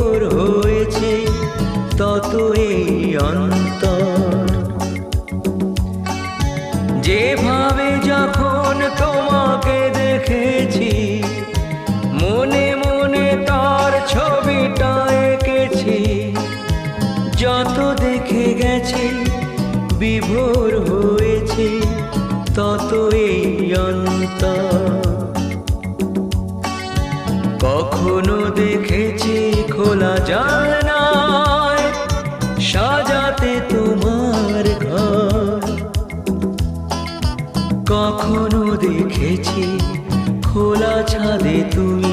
বিভোর হয়েছে তত এই অন্তর। যেভাবে যখন তোমাকে দেখেছি, মনে মনে তার ছবিটা এঁকেছি। যত দেখে গেছি বিভোর হয়েছে তত এই অন্তর। কখনো দেখেছি খোলা জানালায় সাজাতে তোমার ঘর, কখনো দেখেছি খোলা ছাদে তুমি